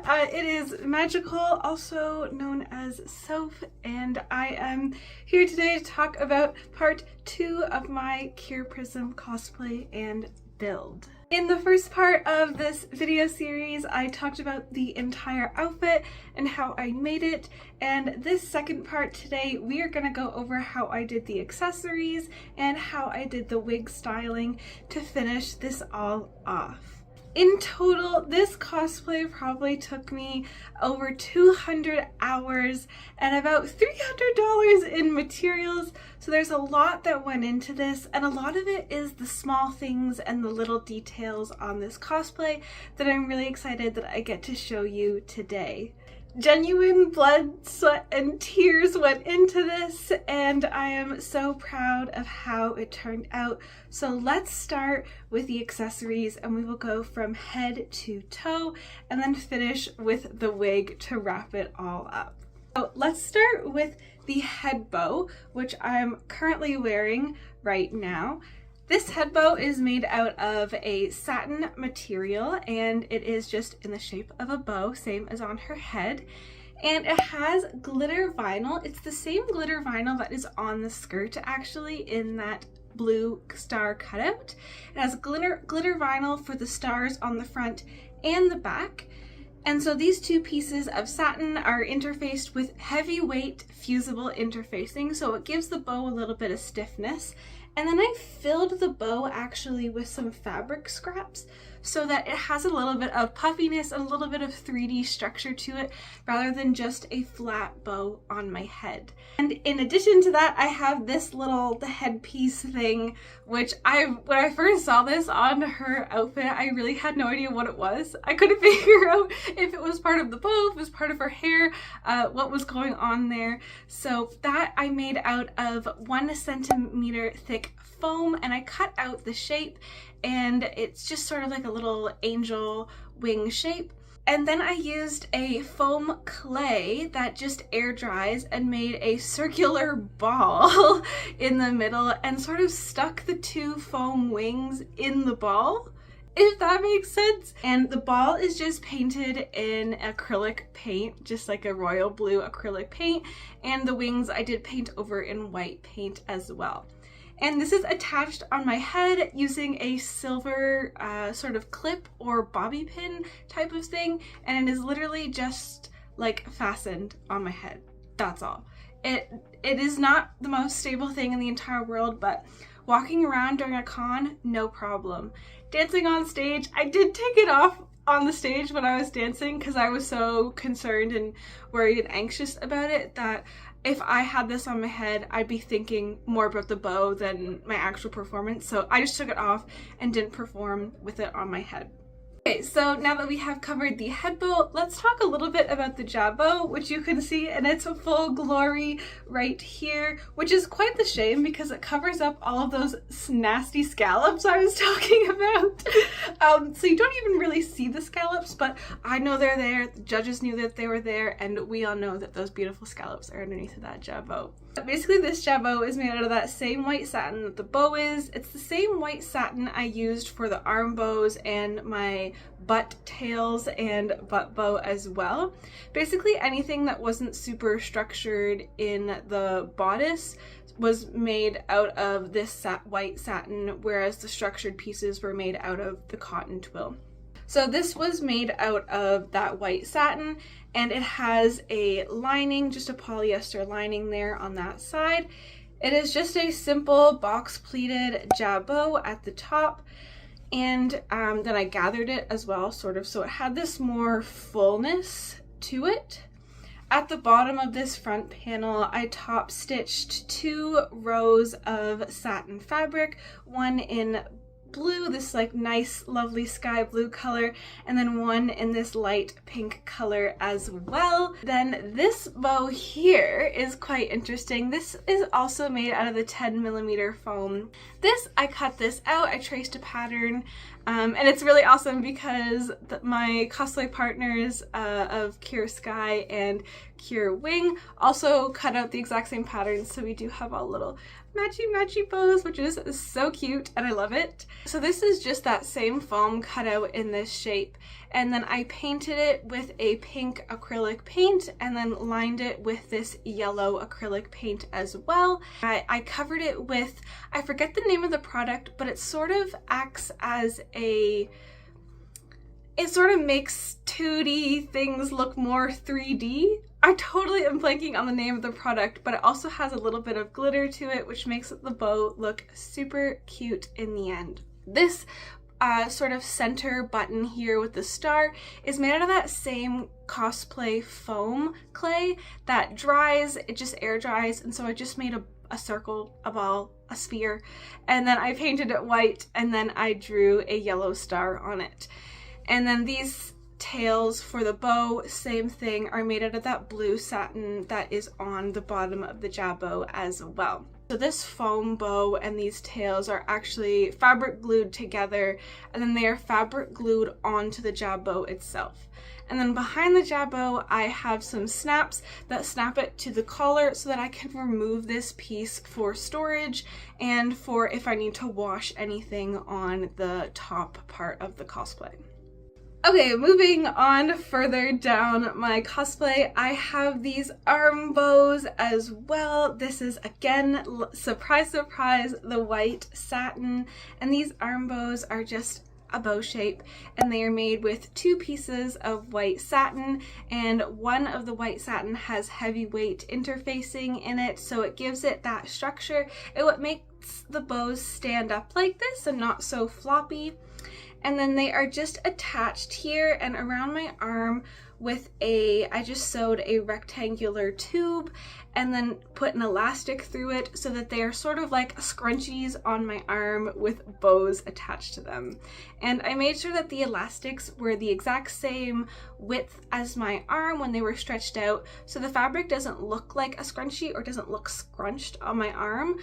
It is Magical, also known as Soph, and I am here today to talk about part 2 of my Cure Prism cosplay and build. In the first part of this video series, I talked about the entire outfit and how I made it, and this second part today, we are going to go over how I did the accessories and how I did the wig styling to finish this all off. In total, this cosplay probably took me over 200 hours and about $300 in materials, so there's a lot that went into this, and a lot of it is the small things and the little details on this cosplay that I'm really excited that I get to show you today. Genuine blood, sweat, and tears went into this, and I am so proud of how it turned out. So let's start with the accessories, and we will go from head to toe and then finish with the wig to wrap it all up. So let's start with the head bow, which I'm currently wearing right now. This head bow is made out of a satin material, and it is just in the shape of a bow, same as on her head. And it has glitter vinyl. It's the same glitter vinyl that is on the skirt, actually, in that blue star cutout. It has glitter vinyl for the stars on the front and the back. And so these two pieces of satin are interfaced with heavyweight fusible interfacing, so it gives the bow a little bit of stiffness. And then I filled the bow actually with some fabric scraps so that it has a little bit of puffiness and a little bit of 3D structure to it rather than just a flat bow on my head. And in addition to that, I have this the headpiece thing, which when I first saw this on her outfit, I really had no idea what it was. I couldn't figure out if it was part of the bow, if it was part of her hair, what was going on there. So that I made out of 1 centimeter thick foam, and I cut out the shape, and it's just sort of like a little angel wing shape. And then I used a foam clay that just air dries and made a circular ball in the middle and sort of stuck the 2 foam wings in the ball, if that makes sense. And the ball is just painted in acrylic paint, just like a royal blue acrylic paint, and the wings I did paint over in white paint as well. And this is attached on my head using a silver sort of clip or bobby pin type of thing, and it is literally just like fastened on my head. That's all. It is not the most stable thing in the entire world, but walking around during a con, no problem. Dancing on stage, I did take it off on the stage when I was dancing because I was so concerned and worried and anxious about it that if I had this on my head, I'd be thinking more about the bow than my actual performance. So I just took it off and didn't perform with it on my head. Okay, so now that we have covered the head bow, let's talk a little bit about the jabot, which you can see in its full glory right here, which is quite the shame because it covers up all of those nasty scallops I was talking about. So you don't even really see the scallops, but I know they're there, the judges knew that they were there, and we all know that those beautiful scallops are underneath of that jabot. Basically, this jabot is made out of that same white satin that the bow is. It's the same white satin I used for the arm bows and my butt tails and butt bow as well. Basically, anything that wasn't super structured in the bodice was made out of this white satin, whereas the structured pieces were made out of the cotton twill. So this was made out of that white satin, and it has a lining, just a polyester lining there on that side. It is just a simple box pleated jabot at the top, and then I gathered it as well, sort of, so it had this more fullness to it. At the bottom of this front panel, I top stitched 2 rows of satin fabric, one in blue, this like nice lovely sky blue color, and then one in this light pink color as well. Then this bow here is quite interesting. This is also made out of the 10mm foam. I cut this out, I traced a pattern, and it's really awesome because my cosplay partners of Cure Sky and Cure Wing also cut out the exact same pattern, so we do have a little matchy bows, which is so cute and I love it. So this is just that same foam cut out in this shape, and then I painted it with a pink acrylic paint and then lined it with this yellow acrylic paint as well. I covered it with, I forget the name of the product, but it sort of acts as a, it sort of makes 2D things look more 3D. I totally am blanking on the name of the product, but it also has a little bit of glitter to it, which makes the bow look super cute in the end. This sort of center button here with the star is made out of that same cosplay foam clay that dries, it just air dries, and so I just made a circle, a ball, a sphere, and then I painted it white, and then I drew a yellow star on it. And then these tails for the bow, same thing, are made out of that blue satin that is on the bottom of the Jabot as well. So this foam bow and these tails are actually fabric glued together, and then they are fabric glued onto the Jabot itself. And then behind the Jabot, I have some snaps that snap it to the collar so that I can remove this piece for storage and for if I need to wash anything on the top part of the cosplay. Okay, moving on further down my cosplay, I have these arm bows as well. This is, again, surprise, surprise, the white satin, and these arm bows are just a bow shape, and they are made with 2 pieces of white satin, and one of the white satin has heavyweight interfacing in it, so it gives it that structure. It what makes the bows stand up like this and not so floppy. And then they are just attached here and around my arm with I just sewed a rectangular tube and then put an elastic through it so that they are sort of like scrunchies on my arm with bows attached to them. And I made sure that the elastics were the exact same width as my arm when they were stretched out, so the fabric doesn't look like a scrunchie or doesn't look scrunched on my arm,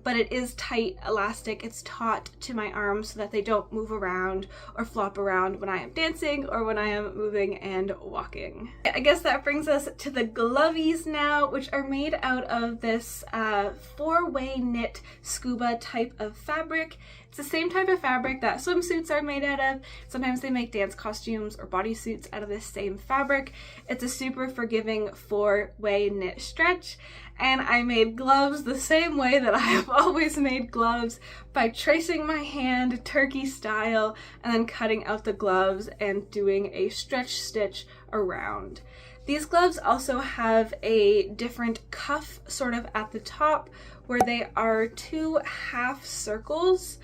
but it is tight elastic. It's taut to my arm so that they don't move around or flop around when I am dancing or when I am moving and walking. I guess that brings us to the glovies now, which are made out of this 4-way knit scuba type of fabric. It's the same type of fabric that swimsuits are made out of. Sometimes they make dance costumes or bodysuits out of this same fabric. It's a super forgiving 4-way knit stretch, and I made gloves the same way that I have always made gloves, by tracing my hand turkey style and then cutting out the gloves and doing a stretch stitch around. These gloves also have a different cuff sort of at the top, where they are 2 half circles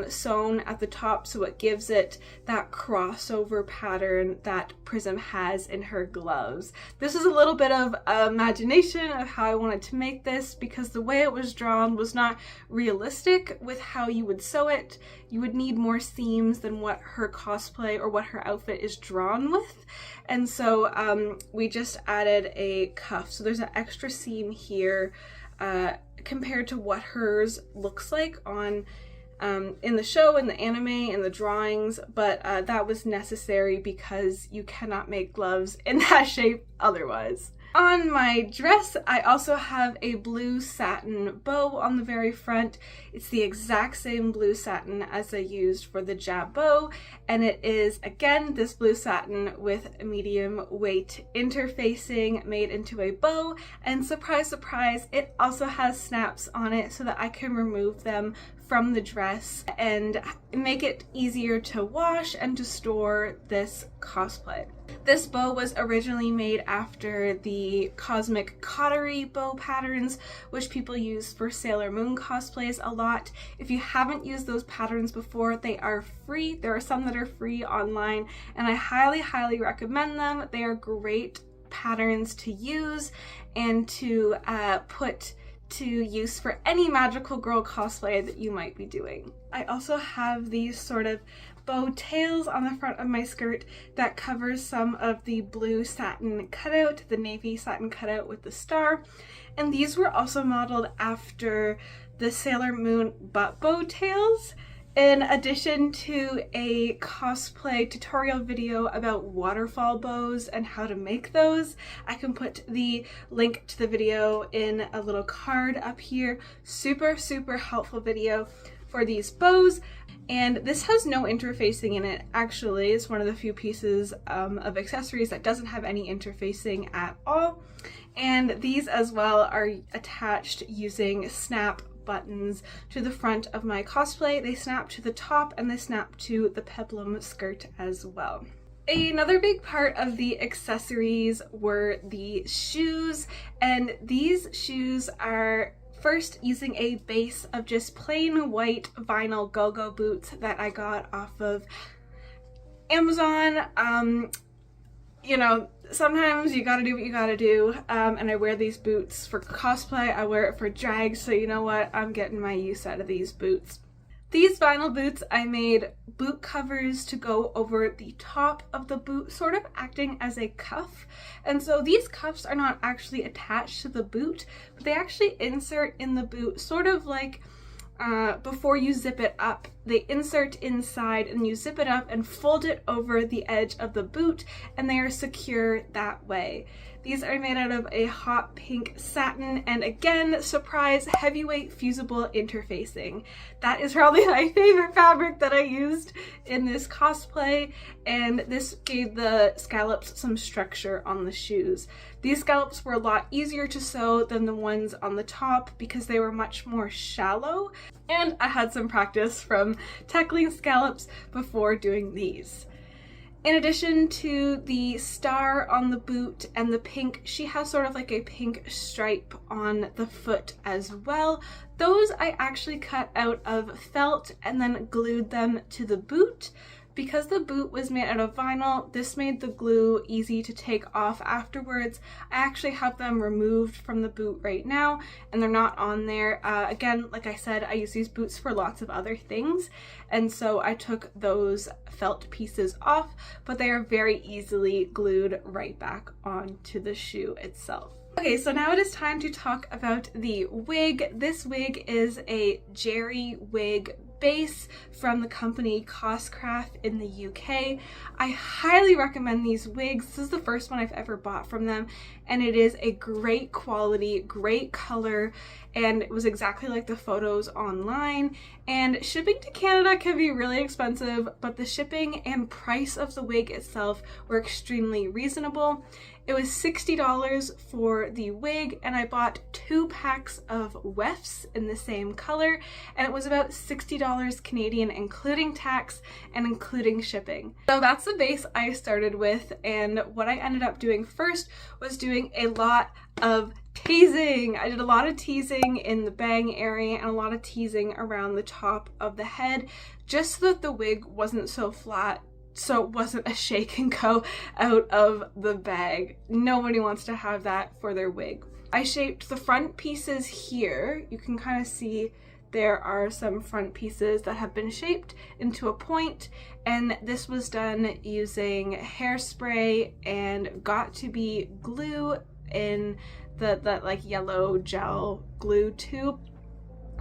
sewn at the top, so it gives it that crossover pattern that Prism has in her gloves. This is a little bit of imagination of how I wanted to make this, because the way it was drawn was not realistic with how you would sew it. You would need more seams than what her cosplay or what her outfit is drawn with, and so we just added a cuff. So there's an extra seam here compared to what hers looks like on in the show, in the anime, in the drawings, but that was necessary because you cannot make gloves in that shape otherwise. On my dress, I also have a blue satin bow on the very front. It's the exact same blue satin as I used for the Jabot, and it is, again, this blue satin with medium weight interfacing made into a bow, and surprise, surprise, it also has snaps on it so that I can remove them from the dress and make it easier to wash and to store this cosplay. This bow was originally made after the cosmic cautery bow patterns, which people use for Sailor Moon cosplays a lot. If you haven't used those patterns before, they are free. There are some that are free online, and I highly, highly recommend them. They are great patterns to use and to put to use for any magical girl cosplay that you might be doing. I also have these sort of bow tails on the front of my skirt that covers some of the blue satin cutout, the navy satin cutout with the star, and these were also modeled after the Sailor Moon butt bow tails, In addition to a cosplay tutorial video about waterfall bows and how to make those, I can put the link to the video in a little card up here. Super, super helpful video for these bows. And this has no interfacing in it. Actually, it's one of the few pieces of accessories that doesn't have any interfacing at all. And these as well are attached using snap buttons to the front of my cosplay. They snap to the top and they snap to the peplum skirt as well. Another big part of the accessories were the shoes, and these shoes are first using a base of just plain white vinyl go-go boots that I got off of Amazon. You know, sometimes you gotta do what you gotta do, and I wear these boots for cosplay, I wear it for drag, so you know what, I'm getting my use out of these boots. These vinyl boots, I made boot covers to go over the top of the boot, sort of acting as a cuff. And so these cuffs are not actually attached to the boot, but they actually insert in the boot, sort of like before you zip it up. They insert inside and you zip it up and fold it over the edge of the boot, and they are secure that way. These are made out of a hot pink satin, and again, surprise, heavyweight fusible interfacing. That is probably my favorite fabric that I used in this cosplay, and this gave the scallops some structure on the shoes. These scallops were a lot easier to sew than the ones on the top because they were much more shallow, and I had some practice from tackling scallops before doing these. In addition to the star on the boot and the pink, she has sort of like a pink stripe on the foot as well. Those I actually cut out of felt and then glued them to the boot. Because the boot was made out of vinyl, this made the glue easy to take off afterwards. I actually have them removed from the boot right now, and they're not on there. Again, like I said, I use these boots for lots of other things, and so I took those felt pieces off, but they are very easily glued right back onto the shoe itself. Okay, so now it is time to talk about the wig. This wig is a Jerry wig base from the company Coscraft in the UK. I highly recommend these wigs. This is the first one I've ever bought from them, and it is a great quality, great color, and it was exactly like the photos online. And shipping to Canada can be really expensive, but the shipping and price of the wig itself were extremely reasonable. It was $60 for the wig, and I bought 2 packs of wefts in the same color, and it was about $60 Canadian, including tax and including shipping. So that's the base I started with, and what I ended up doing first was doing a lot of teasing. I did a lot of teasing in the bang area and a lot of teasing around the top of the head, just so that the wig wasn't so flat, so it wasn't a shake and go out of the bag. Nobody wants to have that for their wig. I shaped the front pieces here. You can kind of see there are some front pieces that have been shaped into a point, and this was done using hairspray and got to be glue in that like yellow gel glue tube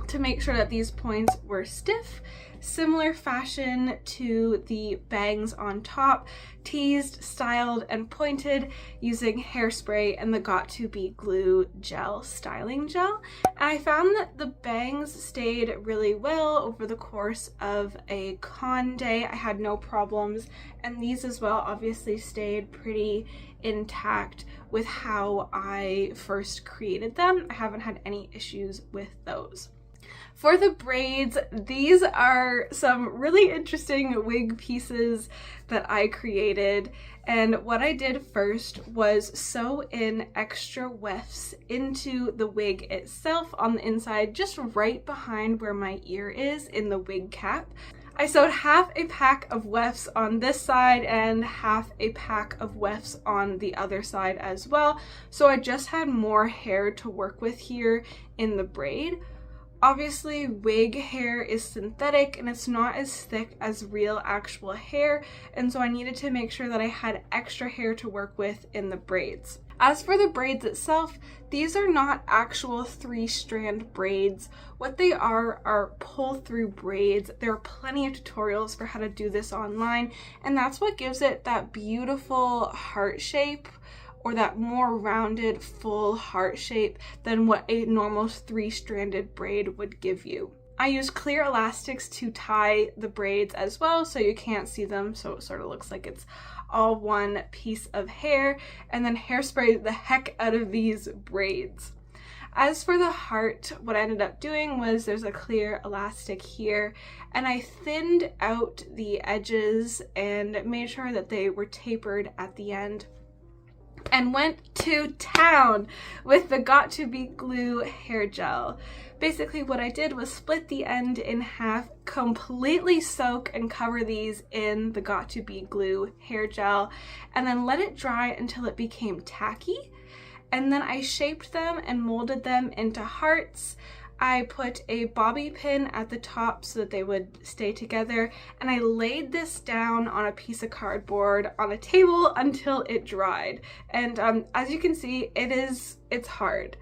to make sure that these points were stiff. Similar fashion to the bangs on top, teased, styled, and pointed using hairspray and the Got To Be Glue gel styling gel. And I found that the bangs stayed really well over the course of a con day. I had no problems, and these as well obviously stayed pretty intact with how I first created them. I haven't had any issues with those. For the braids, these are some really interesting wig pieces that I created, and what I did first was sew in extra wefts into the wig itself on the inside, just right behind where my ear is in the wig cap. I sewed half a pack of wefts on this side and half a pack of wefts on the other side as well, so I just had more hair to work with here in the braid. Obviously, wig hair is synthetic and it's not as thick as real actual hair, and so I needed to make sure that I had extra hair to work with in the braids. As for the braids itself, these are not actual 3-strand braids. What they are pull-through braids. There are plenty of tutorials for how to do this online, and that's what gives it that beautiful heart shape, or that more rounded full heart shape than what a normal 3-stranded braid would give you. I use clear elastics to tie the braids as well, so you can't see them, so it sort of looks like it's all one piece of hair, and then hairspray the heck out of these braids. As for the heart, what I ended up doing was there's a clear elastic here, and I thinned out the edges and made sure that they were tapered at the end, and went to town with the Got To Be Glue hair gel. Basically what I did was split the end in half, completely soak and cover these in the Got To Be Glue hair gel, and then let it dry until it became tacky. And then I shaped them and molded them into hearts. I put a bobby pin at the top so that they would stay together, and I laid this down on a piece of cardboard on a table until it dried. And as you can see, it's hard.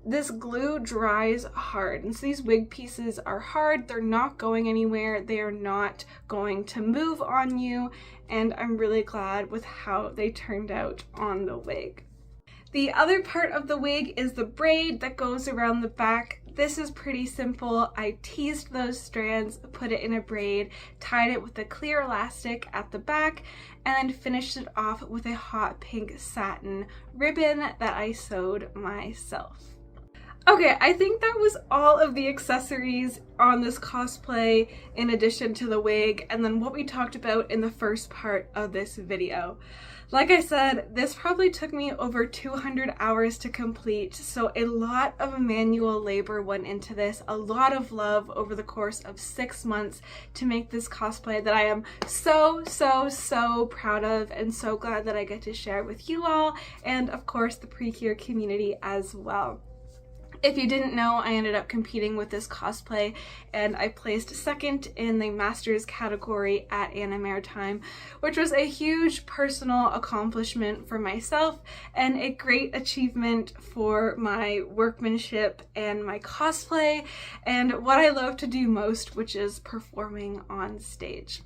This glue dries hard, and so these wig pieces are hard. They're not going anywhere. They are not going to move on you, and I'm really glad with how they turned out on the wig. The other part of the wig is the braid that goes around the back. This is pretty simple. I teased those strands, put it in a braid, tied it with a clear elastic at the back, and then finished it off with a hot pink satin ribbon that I sewed myself. Okay, I think that was all of the accessories on this cosplay in addition to the wig, and then what we talked about in the first part of this video. Like I said, this probably took me over 200 hours to complete, so a lot of manual labor went into this, a lot of love over the course of 6 months to make this cosplay that I am so proud of, and so glad that I get to share with you all, and of course the Precure community as well. If you didn't know, I ended up competing with this cosplay, and I placed second in the Masters category at Anna Maritime, which was a huge personal accomplishment for myself and a great achievement for my workmanship and my cosplay and what I love to do most, which is performing on stage.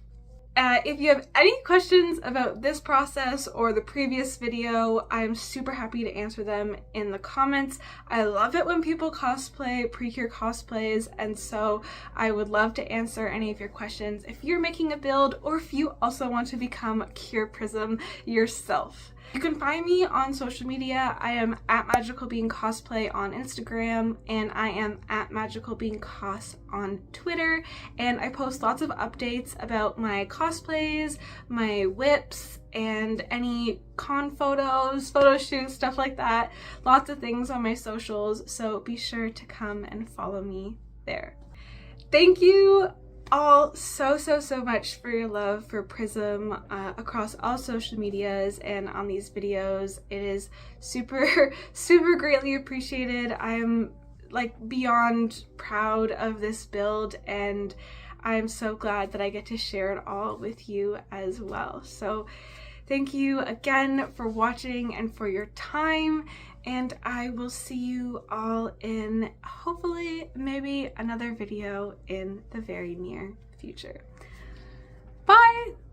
If you have any questions about this process or the previous video, I'm super happy to answer them in the comments. I love it when people cosplay, Precure cosplays, and so I would love to answer any of your questions if you're making a build or if you also want to become Cure Prism yourself. You can find me on social media. I am at Magical Bean Cosplay on Instagram, and I am at Magical Bean Cos on Twitter, and I post lots of updates about my cosplays, my whips, and any con photos, photo shoots, stuff like that. Lots of things on my socials, so be sure to come and follow me there. Thank you all so much for your love for Prism across all social medias and on these videos. It is super greatly appreciated. I'm like beyond proud of this build, and I'm so glad that I get to share it all with you as well. So thank you again for watching and for your time, and I will see you all in hopefully maybe another video in the very near future. Bye!